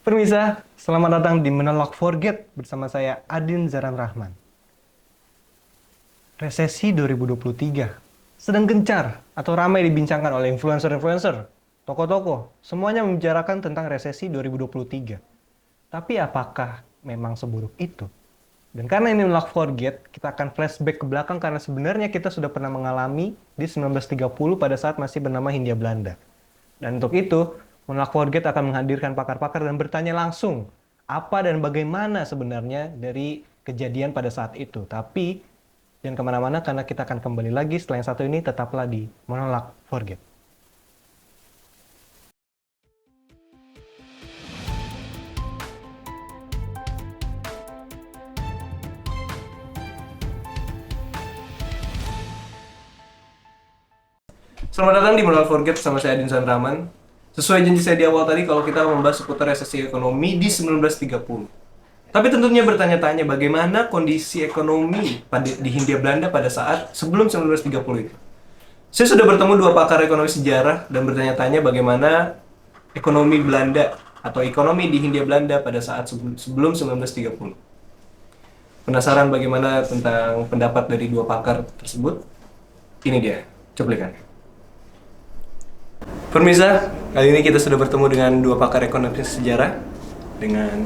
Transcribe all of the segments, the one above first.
Permisa, selamat datang di Menolak Forget bersama saya Adin Zaran Rahman. Resesi 2023 sedang gencar atau ramai dibincangkan oleh influencer-influencer, tokoh-tokoh, semuanya membicarakan tentang resesi 2023. Tapi apakah memang seburuk itu? Dan karena ini Menolak Forget, kita akan flashback ke belakang karena sebenarnya kita sudah pernah mengalami di 1930 pada saat masih bernama Hindia Belanda. Dan untuk itu, Menolak Forget akan menghadirkan pakar-pakar dan bertanya langsung apa dan bagaimana sebenarnya dari kejadian pada saat itu. Tapi jangan kemana-mana karena kita akan kembali lagi setelah yang satu ini, tetaplah di Menolak Forget. Selamat datang di Menolak Forget bersama saya Adin Rahman. Sesuai janji saya di awal tadi, kalau kita membahas seputar resesi ekonomi di 1930. Tapi tentunya bertanya-tanya bagaimana kondisi ekonomi di Hindia Belanda pada saat sebelum 1930 itu. Saya sudah bertemu dua pakar ekonomi sejarah dan bertanya-tanya bagaimana ekonomi Belanda atau ekonomi di Hindia Belanda pada saat sebelum 1930. Penasaran bagaimana tentang pendapat dari dua pakar tersebut? Ini dia cuplikannya. Pemirsa, kali ini kita sudah bertemu dengan dua pakar ekonomi sejarah dengan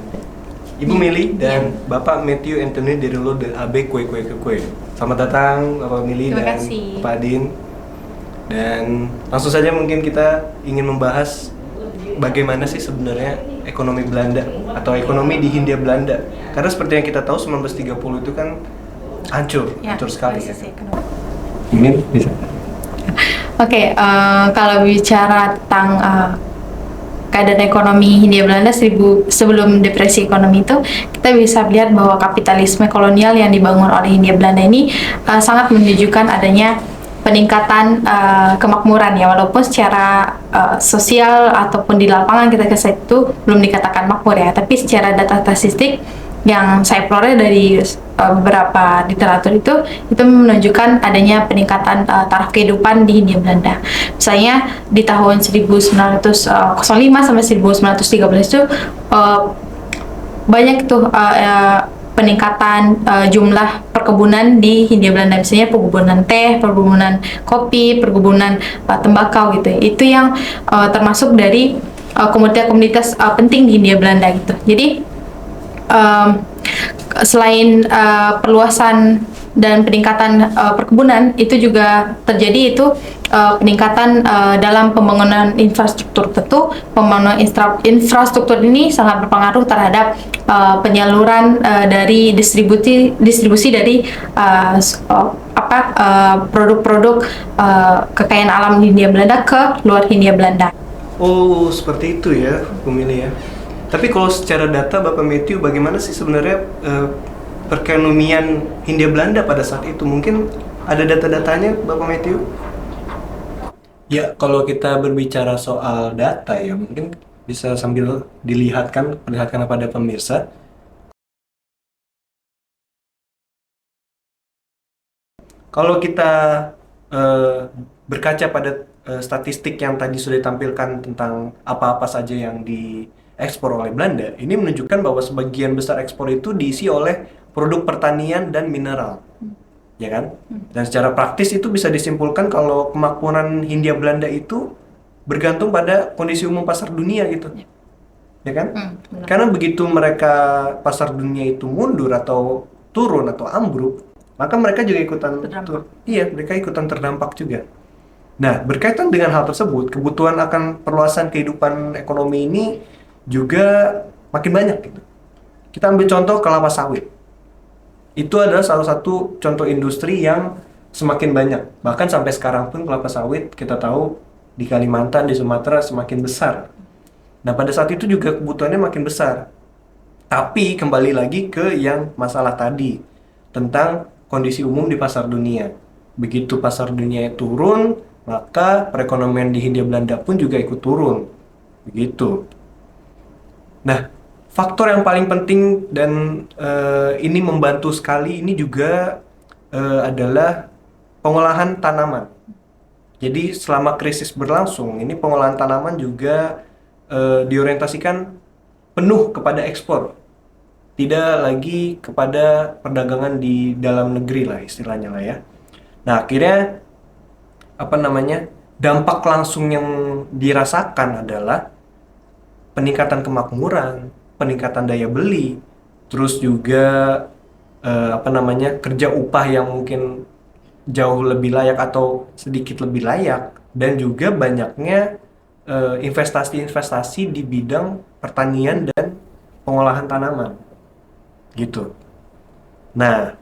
Ibu Mili dan Bapak Matthew Anthony dari Lo de AB Kue Kue Kue. Selamat datang Bapak Mili dan Pak Adin. Dan langsung saja mungkin kita ingin membahas bagaimana sih sebenarnya ekonomi Belanda atau ekonomi di Hindia Belanda. Karena seperti yang kita tahu 1930 itu kan hancur sekali ya. Mil, bisa. Oke, kalau bicara tentang keadaan ekonomi Hindia Belanda sebelum depresi ekonomi itu, kita bisa lihat bahwa kapitalisme kolonial yang dibangun oleh Hindia Belanda ini sangat menunjukkan adanya peningkatan kemakmuran ya, walaupun secara sosial ataupun di lapangan kita itu belum dikatakan makmur ya, tapi secara data statistik yang saya peroleh dari beberapa literatur itu menunjukkan adanya peningkatan taraf kehidupan di Hindia Belanda. Misalnya di tahun 1905 sampai 1913 itu banyak tuh peningkatan jumlah perkebunan di Hindia Belanda, misalnya perkebunan teh, perkebunan kopi, perkebunan tembakau gitu. Itu yang termasuk dari komunitas-komunitas penting di Hindia Belanda gitu. Jadi selain perluasan dan peningkatan perkebunan, itu juga terjadi peningkatan dalam pembangunan infrastruktur. Tentu pembangunan infrastruktur ini sangat berpengaruh terhadap penyaluran dari distribusi dari produk-produk kekayaan alam Hindia Belanda ke luar Hindia Belanda. Oh, seperti itu ya, pemilih ya. Tapi kalau secara data Bapak Matthew, bagaimana sih sebenarnya perekonomian Hindia Belanda pada saat itu? Mungkin ada data-datanya Bapak Matthew? Ya, kalau kita berbicara soal data ya, mungkin bisa sambil perlihatkan kepada pemirsa. Kalau kita berkaca pada statistik yang tadi sudah ditampilkan tentang apa-apa saja yang diekspor oleh Belanda, ini menunjukkan bahwa sebagian besar ekspor itu diisi oleh produk pertanian dan mineral, ya kan? Dan secara praktis itu bisa disimpulkan kalau kemakmuran Hindia Belanda itu bergantung pada kondisi umum pasar dunia gitu, ya kan? Karena begitu mereka pasar dunia itu mundur atau turun atau ambruk, maka mereka juga ikutan mereka ikutan terdampak juga. Nah, berkaitan dengan hal tersebut, kebutuhan akan perluasan kehidupan ekonomi ini juga makin banyak gitu. Kita ambil contoh kelapa sawit. Itu adalah salah satu contoh industri yang semakin banyak. Bahkan sampai sekarang pun kelapa sawit kita tahu di Kalimantan, di Sumatera semakin besar. Nah, pada saat itu juga kebutuhannya makin besar. Tapi kembali lagi ke yang masalah tadi tentang kondisi umum di pasar dunia. Begitu pasar dunia turun, maka perekonomian di Hindia Belanda pun juga ikut turun. Begitu. Nah, faktor yang paling penting dan ini membantu sekali ini juga adalah pengolahan tanaman. Jadi selama krisis berlangsung, ini pengolahan tanaman juga diorientasikan penuh kepada ekspor, tidak lagi kepada perdagangan di dalam negeri lah istilahnya lah ya. Nah, akhirnya apa namanya? Dampak langsung yang dirasakan adalah peningkatan kemakmuran, peningkatan daya beli, terus juga apa namanya? Kerja upah yang mungkin jauh lebih layak atau sedikit lebih layak, dan juga banyaknya investasi-investasi di bidang pertanian dan pengolahan tanaman gitu. Nah,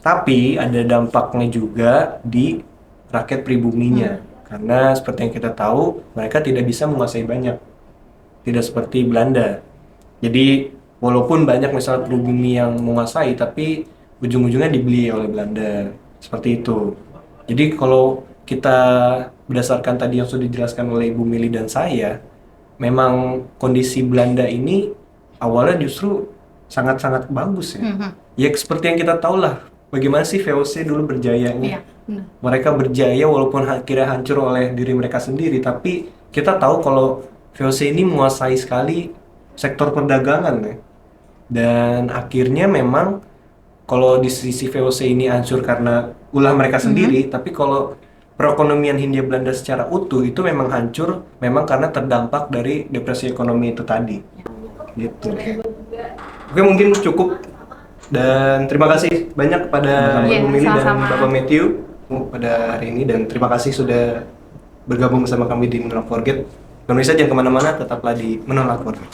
tapi ada dampaknya juga di rakyat pribuminya, karena seperti yang kita tahu mereka tidak bisa menguasai banyak, tidak seperti Belanda. Jadi walaupun banyak misalnya pribumi yang menguasai, tapi ujung-ujungnya dibeli oleh Belanda, seperti itu. Jadi kalau kita berdasarkan tadi yang sudah dijelaskan oleh Ibu Mili dan saya, memang kondisi Belanda ini awalnya justru sangat-sangat bagus ya. Ya seperti yang kita tahu lah, bagaimana sih VOC dulu berjayanya. Iya, benar. Mereka berjaya walaupun akhirnya hancur oleh diri mereka sendiri, tapi kita tahu kalau VOC ini menguasai sekali sektor perdagangan ya. Dan akhirnya memang kalau di sisi VOC ini hancur karena ulah mereka sendiri, tapi kalau perekonomian Hindia Belanda secara utuh itu memang hancur memang karena terdampak dari depresi ekonomi itu tadi. Gitu. Oke, mungkin cukup, dan terima kasih banyak kepada Iya, Ibu Mili dan sama-sama. Bapak Matthew pada hari ini, dan terima kasih sudah bergabung bersama kami di Menolak Forget. Pemirsa jangan kemana-mana, tetaplah di Menolak Forget.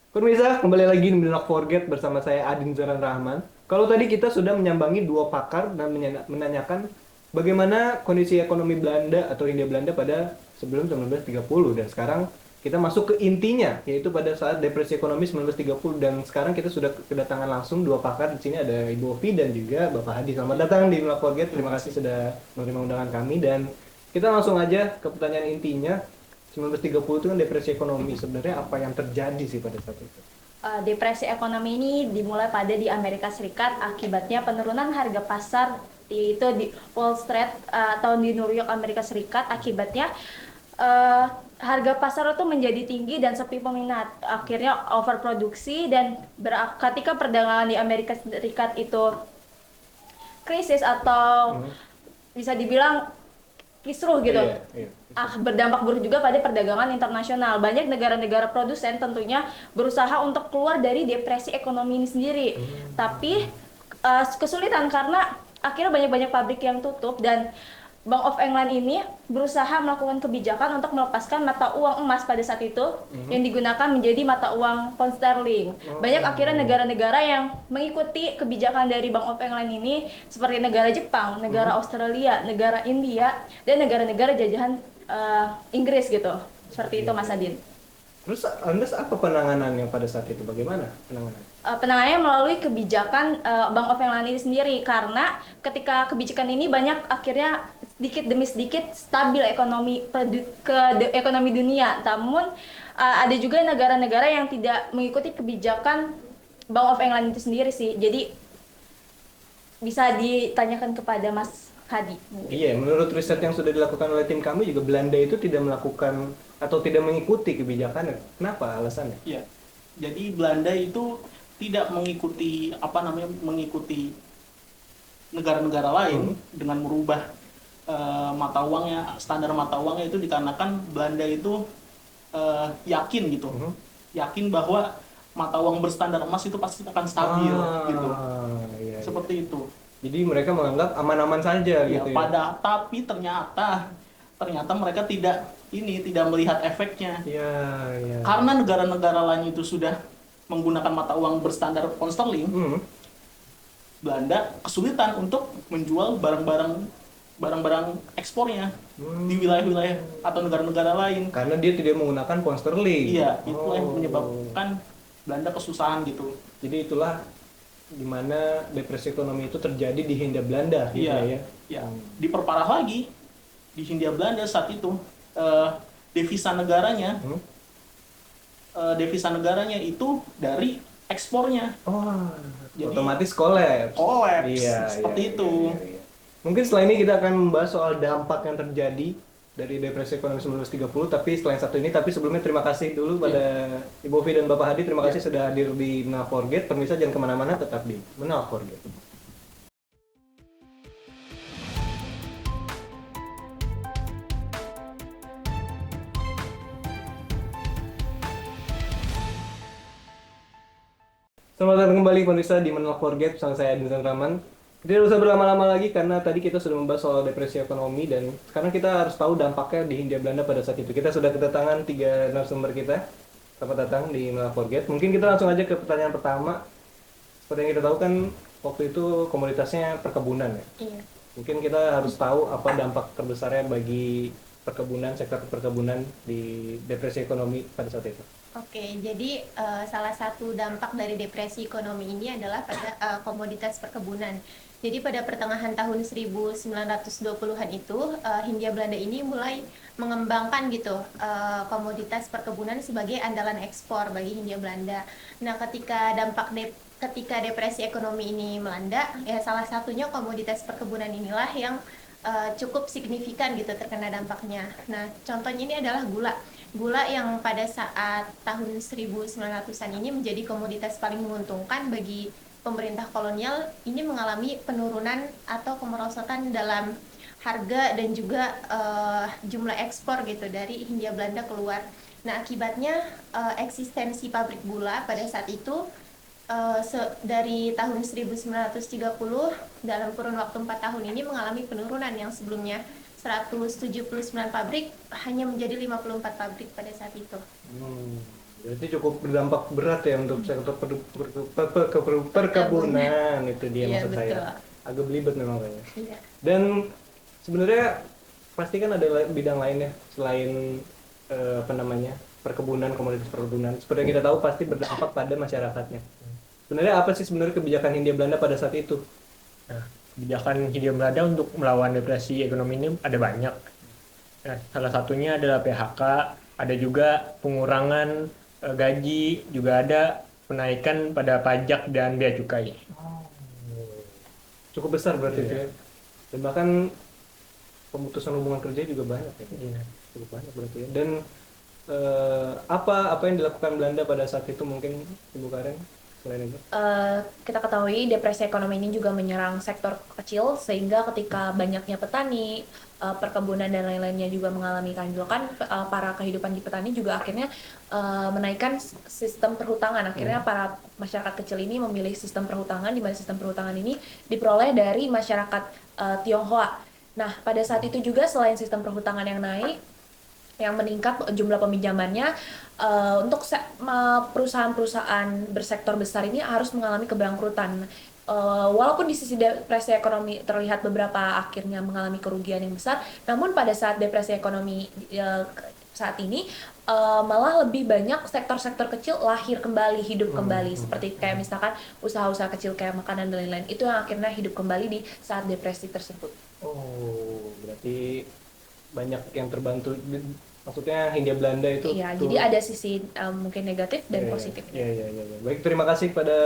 Pemirsa, kembali lagi di Menolak Forget bersama saya Adin Zoran Rahman. Kalau tadi kita sudah menyambangi dua pakar dan menanyakan bagaimana kondisi ekonomi Belanda atau Hindia Belanda pada sebelum 1930, dan sekarang kita masuk ke intinya, yaitu pada saat depresi ekonomi 1930, dan sekarang kita sudah kedatangan langsung dua pakar. Di sini ada Ibu Ovi dan juga Bapak Hadi. Selamat datang di Menolak Forget. Terima kasih sudah menerima undangan kami, dan kita langsung aja ke pertanyaan intinya. 1930 itu kan depresi ekonomi. Sebenarnya apa yang terjadi sih pada saat itu? Depresi ekonomi ini dimulai pada di Amerika Serikat akibatnya penurunan harga pasar yaitu di Wall Street atau di New York Amerika Serikat. Akibatnya harga pasar itu menjadi tinggi dan sepi peminat, akhirnya overproduksi, dan ketika perdagangan di Amerika Serikat itu krisis atau bisa dibilang kisruh gitu. Iya. Berdampak buruk juga pada perdagangan internasional. Banyak negara-negara produsen tentunya berusaha untuk keluar dari depresi ekonomi ini sendiri. Tapi kesulitan karena akhirnya banyak-banyak pabrik yang tutup, dan Bank of England ini berusaha melakukan kebijakan untuk melepaskan mata uang emas pada saat itu yang digunakan menjadi mata uang pound sterling. Banyak akhirnya negara-negara yang mengikuti kebijakan dari Bank of England ini, seperti negara Jepang, negara Australia, negara India, dan negara-negara jajahan Inggris gitu. Seperti itu, Mas Adin. Terus Anda apa penanganannya pada saat itu? Bagaimana penanganan? Penanganannya melalui kebijakan Bank of England ini sendiri, karena ketika kebijakan ini banyak akhirnya sedikit demi sedikit stabil ekonomi ekonomi dunia. Namun ada juga negara-negara yang tidak mengikuti kebijakan Bank of England itu sendiri sih. Jadi bisa ditanyakan kepada Mas Hadi. Iya, menurut riset yang sudah dilakukan oleh tim kami juga Belanda itu tidak melakukan atau tidak mengikuti kebijakannya. Kenapa alasannya? Iya. Jadi Belanda itu tidak mengikuti mengikuti negara-negara lain dengan merubah mata uangnya, standar mata uangnya, itu dikarenakan Belanda itu yakin gitu. Yakin bahwa mata uang berstandar emas itu pasti akan stabil gitu. Iya. Seperti itu. Jadi mereka menganggap aman-aman saja Ya, gitu ya. tapi ternyata mereka tidak melihat efeknya. Iya. Karena negara-negara lain itu sudah menggunakan mata uang berstandar pound sterling, Belanda kesulitan untuk menjual barang-barang ekspornya di wilayah-wilayah atau negara-negara lain. Karena dia tidak menggunakan pound sterling. Iya, itulah yang menyebabkan Belanda kesusahan gitu. Jadi itulah dimana depresi ekonomi itu terjadi di Hindia Belanda gitu ya. Ya. Diperparah lagi di Hindia Belanda saat itu devisa negaranya itu dari ekspornya. Oh, Jadi, otomatis kolaps. kolaps, Iya, seperti iya, itu. iya, iya. Mungkin setelah ini kita akan membahas soal dampak yang terjadi dari depresi ekonomi 1930, tapi setelah yang satu ini, tapi sebelumnya terima kasih dulu pada Ibu Ovi dan Bapak Hadi, terima kasih sudah hadir di Menal Forget. Pemirsa jangan kemana-mana, tetap di Menal Forget. Selamat datang kembali pemirsa di Menal Forget, bersama saya Dinsan Rahman. Tidak usah berlama-lama lagi karena tadi kita sudah membahas soal depresi ekonomi dan sekarang kita harus tahu dampaknya di Hindia Belanda pada saat itu. Kita sudah kedatangan 3 narasumber kita. Selamat datang di Menal Forget. Mungkin kita langsung aja ke pertanyaan pertama. Seperti yang kita tahu kan waktu itu komoditasnya perkebunan ya. Iya. Mungkin kita harus tahu apa dampak terbesarnya bagi perkebunan, sektor perkebunan di depresi ekonomi pada saat itu. Oke, jadi salah satu dampak dari depresi ekonomi ini adalah pada komoditas perkebunan. Jadi pada pertengahan tahun 1920-an itu Hindia Belanda ini mulai mengembangkan gitu komoditas perkebunan sebagai andalan ekspor bagi Hindia Belanda. Nah, ketika depresi ekonomi ini melanda, ya salah satunya komoditas perkebunan inilah yang cukup signifikan gitu terkena dampaknya. Nah, contohnya ini adalah gula. Gula yang pada saat tahun 1900-an ini menjadi komoditas paling menguntungkan bagi pemerintah kolonial, ini mengalami penurunan atau kemerosotan dalam harga dan juga jumlah ekspor gitu dari Hindia Belanda keluar. Nah, akibatnya eksistensi pabrik gula pada saat itu dari tahun 1930 dalam kurun waktu 4 tahun ini mengalami penurunan yang sebelumnya 179 pabrik hanya menjadi 54 pabrik pada saat itu. Berarti cukup berdampak berat ya untuk sektor perkebunan itu dia Iya, maksud betul. saya. Agak belibet memang kayaknya. Iya. Dan sebenarnya pasti kan ada bidang lain ya selain perkebunan, komoditas perkebunan. Seperti yang kita tahu pasti berdampak pada masyarakatnya. Sebenarnya apa sih sebenarnya kebijakan Hindia Belanda pada saat itu? Nah, kebijakan Hindia Belanda untuk melawan depresi ekonomi ini ada banyak. Nah, salah satunya adalah PHK, ada juga pengurangan gaji, juga ada penaikan pada pajak dan bea cukai. Cukup besar berarti Iya. itu ya. Dan bahkan pemutusan hubungan kerja juga banyak ya. Iya. Cukup banyak berarti ya. Dan apa yang dilakukan Belanda pada saat itu mungkin Ibu Karen selain itu? Kita ketahui depresi ekonomi ini juga menyerang sektor kecil sehingga ketika banyaknya petani, perkebunan dan lain-lainnya juga mengalami kanjlokan, para kehidupan di petani juga akhirnya menaikkan sistem perhutangan. Akhirnya para masyarakat kecil ini memilih sistem perhutangan, di mana sistem perhutangan ini diperoleh dari masyarakat Tionghoa. Nah, pada saat itu juga selain sistem perhutangan yang naik, yang meningkat jumlah peminjamannya, untuk perusahaan-perusahaan bersektor besar ini harus mengalami kebangkrutan. Walaupun di sisi depresi ekonomi terlihat beberapa akhirnya mengalami kerugian yang besar, namun pada saat depresi ekonomi saat ini malah lebih banyak sektor-sektor kecil lahir kembali, hidup kembali, seperti kayak misalkan usaha-usaha kecil kayak makanan dan lain-lain, itu yang akhirnya hidup kembali di saat depresi tersebut. Oh, berarti banyak yang terbantu. Maksudnya Hindia Belanda itu Iya, tuh- jadi ada sisi mungkin negatif dan positif. Iya. Baik, terima kasih pada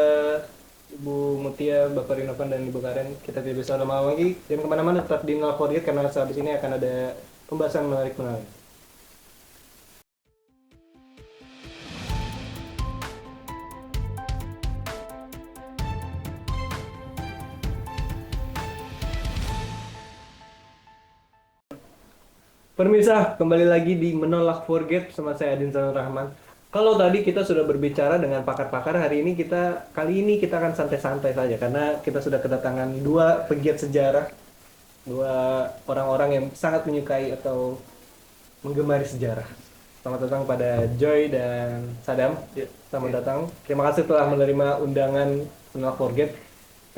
Ibu Mutia, Bapak Rinovan, dan Ibu Karen. Kita tidak bisa lama lagi. Jangan kemana-mana, tetap di Menal Forget karena habis ini akan ada pembahasan menarik. Pemirsa, kembali lagi di Menolak Forget sama saya Dinsan Rahman. Kalau tadi kita sudah berbicara dengan pakar-pakar, kali ini kita akan santai-santai saja karena kita sudah kedatangan 2 pegiat sejarah, 2 orang-orang yang sangat menyukai atau menggemari sejarah. Selamat datang pada Joy dan Sadam. Selamat datang. Terima kasih telah menerima undangan Menolak Forget.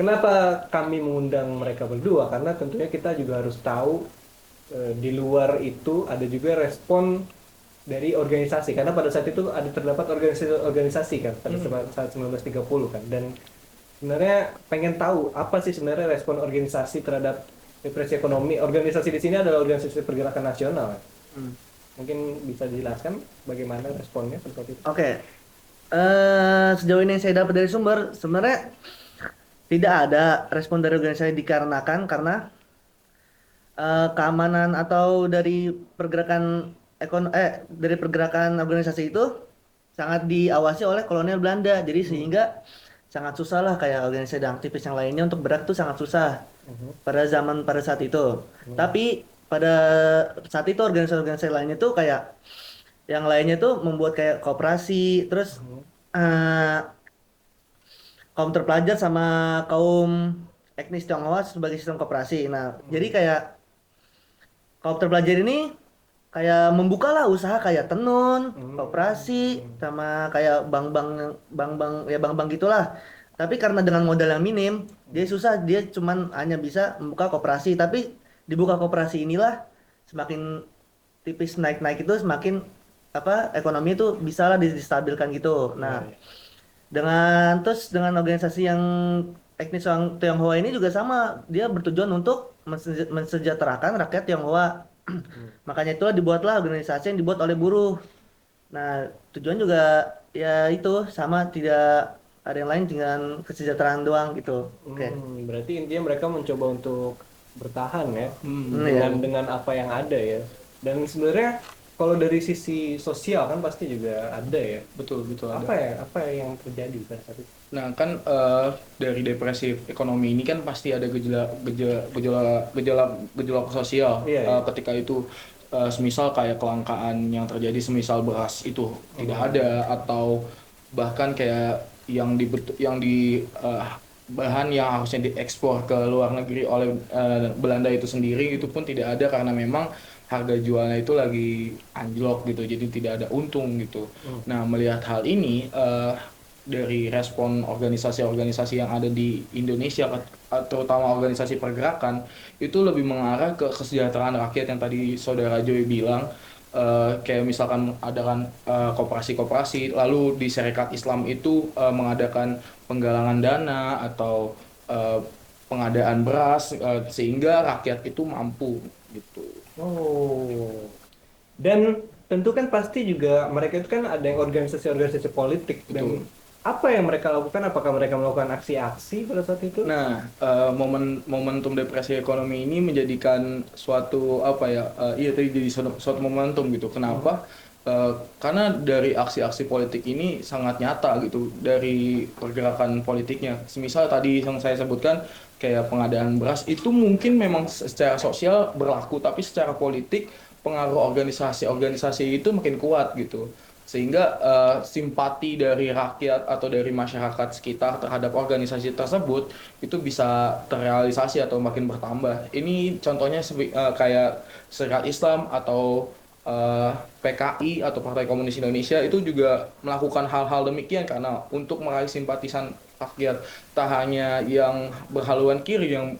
Kenapa kami mengundang mereka berdua? Karena tentunya kita juga harus tahu di luar itu ada juga respon dari organisasi, karena pada saat itu ada terdapat organisasi kan pada saat 1930 kan, dan sebenarnya pengen tahu apa sih sebenarnya respon organisasi terhadap depresi ekonomi. Organisasi di sini adalah organisasi pergerakan nasional. Mungkin bisa dijelaskan bagaimana responnya pada saat itu? Oke, Sejauh ini yang saya dapat dari sumber, sebenarnya tidak ada respon dari organisasi dikarenakan karena keamanan atau dari pergerakan dari pergerakan organisasi itu sangat diawasi oleh kolonial Belanda. Jadi sehingga sangat susah lah kayak organisasi dan aktivis yang lainnya untuk bergerak tuh sangat susah pada saat itu. Tapi pada saat itu organisasi-organisasi lainnya tuh kayak yang lainnya tuh membuat kayak koperasi, terus eh, kaum terpelajar sama kaum etnis Tionghoa sebagai sistem koperasi. Nah, jadi kayak kaum terpelajar ini kayak membukalah usaha kayak tenun, koperasi, sama kayak bank-bank gitulah. Tapi karena dengan modal yang minim, dia susah, dia cuman hanya bisa membuka koperasi. Tapi dibuka koperasi inilah semakin tipis naik-naik itu semakin apa ekonomi itu bisa lah distabilkan gitu. Nah, dengan organisasi yang etnis orang Tionghoa ini juga sama, dia bertujuan untuk mensejahterakan rakyat Tionghoa. Makanya itulah dibuatlah organisasi yang dibuat oleh buruh. Nah, tujuan juga ya itu sama, tidak ada yang lain dengan kesejahteraan doang gitu. Oke. Berarti intinya mereka mencoba untuk bertahan ya Iya. dengan apa yang ada ya. Dan sebenarnya kalau dari sisi sosial kan pasti juga ada ya. Betul ada. Apa yang terjadi pada saat itu? Nah kan dari depresi ekonomi ini kan pasti ada gejolak sosial. Iya, iya. Ketika itu semisal kayak kelangkaan yang terjadi, semisal beras itu tidak ada, atau bahkan kayak bahan yang harusnya diekspor ke luar negeri oleh Belanda itu sendiri itu pun tidak ada karena memang harga jualnya itu lagi anjlok gitu, jadi tidak ada untung gitu. Nah, melihat hal ini dari respon organisasi-organisasi yang ada di Indonesia, terutama organisasi pergerakan, itu lebih mengarah ke kesejahteraan rakyat yang tadi Saudara Joy bilang. Kayak misalkan adakan koperasi-koperasi, lalu di Syarikat Islam itu mengadakan penggalangan dana atau pengadaan beras sehingga rakyat itu mampu gitu. Oh. Dan tentu kan pasti juga mereka itu kan ada yang organisasi-organisasi politik. Dan apa yang mereka lakukan? Apakah mereka melakukan aksi-aksi pada saat itu? Nah, momentum depresi ekonomi ini menjadikan suatu tadi jadi suatu momentum gitu. Kenapa? Karena dari aksi-aksi politik ini sangat nyata gitu dari pergerakan politiknya. Semisal tadi yang saya sebutkan kayak pengadaan beras itu mungkin memang secara sosial berlaku, tapi secara politik pengaruh organisasi-organisasi itu makin kuat gitu. Sehingga simpati dari rakyat atau dari masyarakat sekitar terhadap organisasi tersebut itu bisa terrealisasi atau makin bertambah. Ini contohnya kayak Syarikat Islam atau PKI atau Partai Komunis Indonesia itu juga melakukan hal-hal demikian karena untuk meraih simpatisan rakyat, tak hanya yang berhaluan kiri yang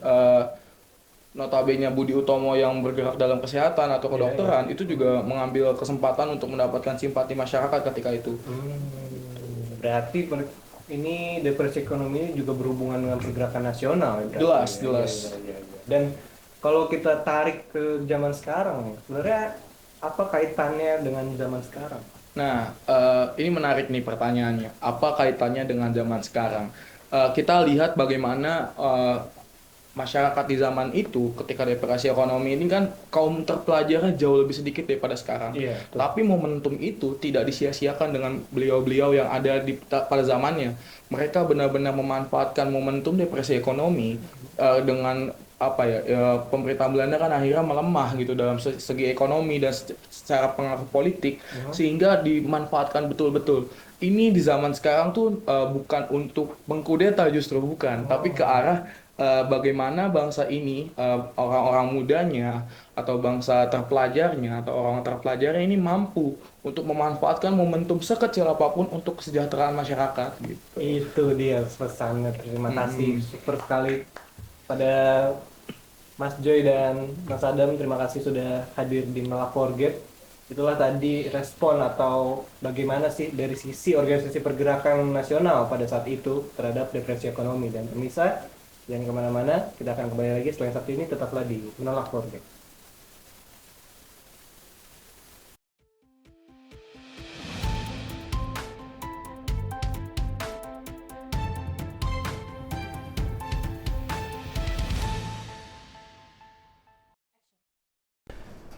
notabene Budi Utomo yang bergerak dalam kesehatan atau kedokteran itu juga mengambil kesempatan untuk mendapatkan simpati masyarakat ketika itu. Berarti ini depresi ekonomi juga berhubungan dengan pergerakan nasional. Ya, Jelas. Iya. Dan kalau kita tarik ke zaman sekarang, sebenarnya apa kaitannya dengan zaman sekarang? Nah, ini menarik nih pertanyaannya. Apa kaitannya dengan zaman sekarang? Kita lihat bagaimana masyarakat di zaman itu ketika depresi ekonomi ini kan kaum terpelajarnya jauh lebih sedikit daripada sekarang. Iya, betul. Tapi momentum itu tidak disia-siakan dengan beliau-beliau yang ada pada zamannya. Mereka benar-benar memanfaatkan momentum depresi ekonomi dengan pemerintah Belanda kan akhirnya melemah gitu dalam segi ekonomi dan secara pengaruh politik sehingga dimanfaatkan betul-betul. Ini di zaman sekarang tuh bukan untuk mengkudeta, justru bukan, tapi ke arah bagaimana bangsa ini, orang-orang mudanya atau bangsa terpelajarnya atau orang terpelajarnya ini mampu untuk memanfaatkan momentum sekecil apapun untuk kesejahteraan masyarakat gitu. Itu dia pesannya. Terima kasih super sekali pada Mas Joy dan Mas Adam. Terima kasih sudah hadir di Melak Forget. Itulah tadi respon atau bagaimana sih dari sisi organisasi pergerakan nasional pada saat itu terhadap depresi ekonomi. Dan pemirsa, jangan kemana-mana, kita akan kembali lagi setelah yang satu ini, tetaplah di Melak Forget.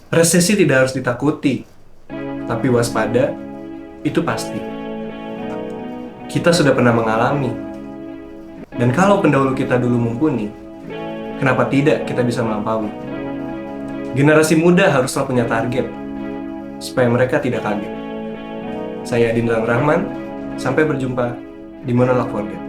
Resesi tidak harus ditakuti, tapi waspada itu pasti. Kita sudah pernah mengalami. Dan kalau pendahulu kita dulu mumpuni, kenapa tidak kita bisa melampaui? Generasi muda haruslah punya target, supaya mereka tidak kaget. Saya Adin Rahman, sampai berjumpa di Monolog Forget.